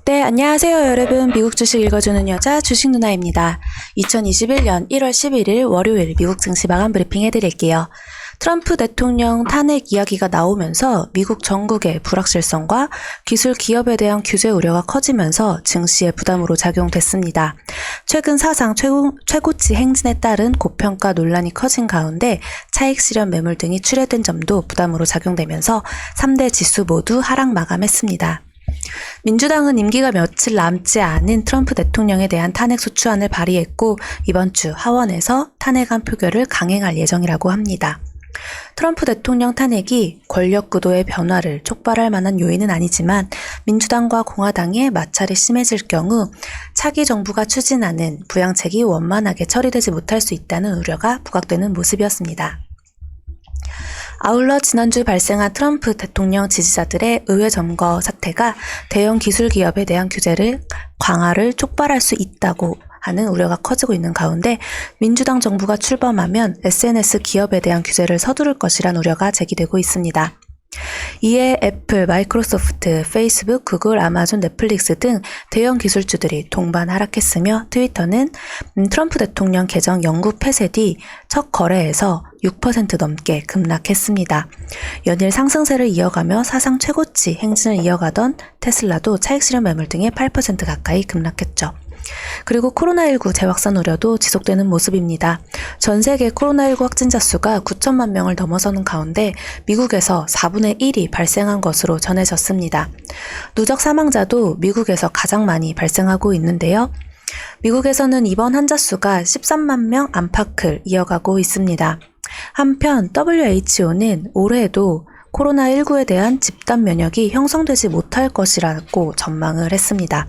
네, 안녕하세요, 여러분. 미국 주식 읽어주는 여자 주식 누나입니다. 2021년 1월 11일 월요일 미국 증시 마감 브리핑 해드릴게요. 트럼프 대통령 탄핵 이야기가 나오면서 미국 전국의 불확실성과 기술 기업에 대한 규제 우려가 커지면서 증시의 부담으로 작용됐습니다. 최근 사상 최고치 행진에 따른 고평가 논란이 커진 가운데 차익 실현 매물 등이 출회된 점도 부담으로 작용되면서 3대 지수 모두 하락 마감했습니다. 민주당은 임기가 며칠 남지 않은 트럼프 대통령에 대한 탄핵 소추안을 발의했고 이번 주 하원에서 탄핵안 표결을 강행할 예정이라고 합니다. 트럼프 대통령 탄핵이 권력 구도의 변화를 촉발할 만한 요인은 아니지만 민주당과 공화당의 마찰이 심해질 경우 차기 정부가 추진하는 부양책이 원만하게 처리되지 못할 수 있다는 우려가 부각되는 모습이었습니다. 아울러 지난주 발생한 트럼프 대통령 지지자들의 의회 점거 사태가 대형 기술 기업에 대한 규제를 강화를 촉발할 수 있다고 하는 우려가 커지고 있는 가운데 민주당 정부가 출범하면 SNS 기업에 대한 규제를 서두를 것이란 우려가 제기되고 있습니다. 이에 애플, 마이크로소프트, 페이스북, 구글, 아마존, 넷플릭스 등 대형 기술주들이 동반 하락했으며 트위터는 트럼프 대통령 계정 영구 폐쇄 뒤 첫 거래에서 6% 넘게 급락했습니다. 연일 상승세를 이어가며 사상 최고치 행진을 이어가던 테슬라도 차익 실현 매물 등의 8% 가까이 급락했죠. 그리고 코로나19 재확산 우려도 지속되는 모습입니다. 전 세계 코로나19 확진자 수가 9천만 명을 넘어서는 가운데 미국에서 4분의 1이 발생한 것으로 전해졌습니다. 누적 사망자도 미국에서 가장 많이 발생하고 있는데요. 미국에서는 이번 환자 수가 13만 명 안팎을 이어가고 있습니다. 한편 WHO는 올해에도 코로나19에 대한 집단 면역이 형성되지 못할 것이라고 전망을 했습니다.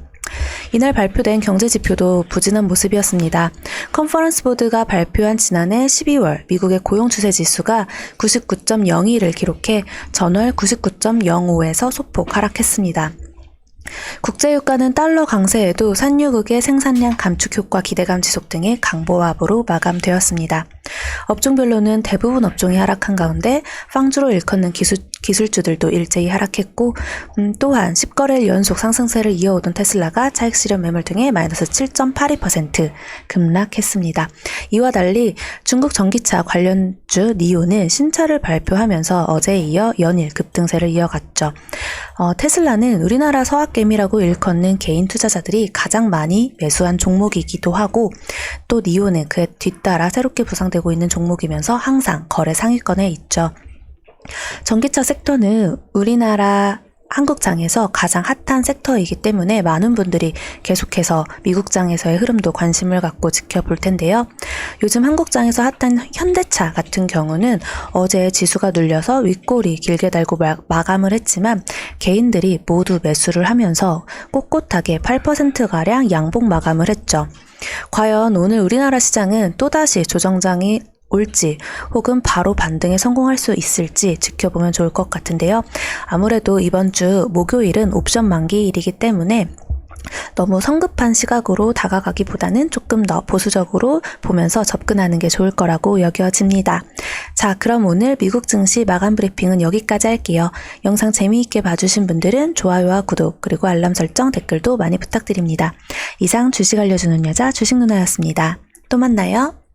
이날 발표된 경제지표도 부진한 모습이었습니다. 컨퍼런스 보드가 발표한 지난해 12월 미국의 고용 추세 지수가 99.02를 기록해 전월 99.05에서 소폭 하락했습니다. 국제유가는 달러 강세에도 산유국의 생산량 감축 효과 기대감 지속 등의 강보합으로 마감되었습니다. 업종별로는 대부분 업종이 하락한 가운데 빵주로 일컫는 기술주들도 일제히 하락했고 또한 10거래일 연속 상승세를 이어오던 테슬라가 차익 실현 매물 등의 마이너스 7.82% 급락했습니다. 이와 달리 중국 전기차 관련주 니오는 신차를 발표하면서 어제에 이어 연일 급등세를 이어갔죠. 테슬라는 우리나라 서학개미라고 일컫는 개인 투자자들이 가장 많이 매수한 종목이기도 하고 또 니오는 그에 뒤따라 새롭게 부상되고 있는 종목이면서 항상 거래 상위권에 있죠. 전기차 섹터는 우리나라 한국장에서 가장 핫한 섹터이기 때문에 많은 분들이 계속해서 미국장에서의 흐름도 관심을 갖고 지켜볼 텐데요. 요즘 한국장에서 핫한 현대차 같은 경우는 어제 지수가 눌려서 윗골이 길게 달고 마감을 했지만 개인들이 모두 매수를 하면서 꼿꼿하게 8%가량 양봉 마감을 했죠. 과연 오늘 우리나라 시장은 또다시 조정장이 올지 혹은 바로 반등에 성공할 수 있을지 지켜보면 좋을 것 같은데요. 아무래도 이번 주 목요일은 옵션 만기일이기 때문에 너무 성급한 시각으로 다가가기보다는 조금 더 보수적으로 보면서 접근하는 게 좋을 거라고 여겨집니다. 자, 그럼 오늘 미국 증시 마감 브리핑은 여기까지 할게요. 영상 재미있게 봐주신 분들은 좋아요와 구독 그리고 알람 설정 댓글도 많이 부탁드립니다. 이상 주식 알려주는 여자 주식 누나였습니다. 또 만나요.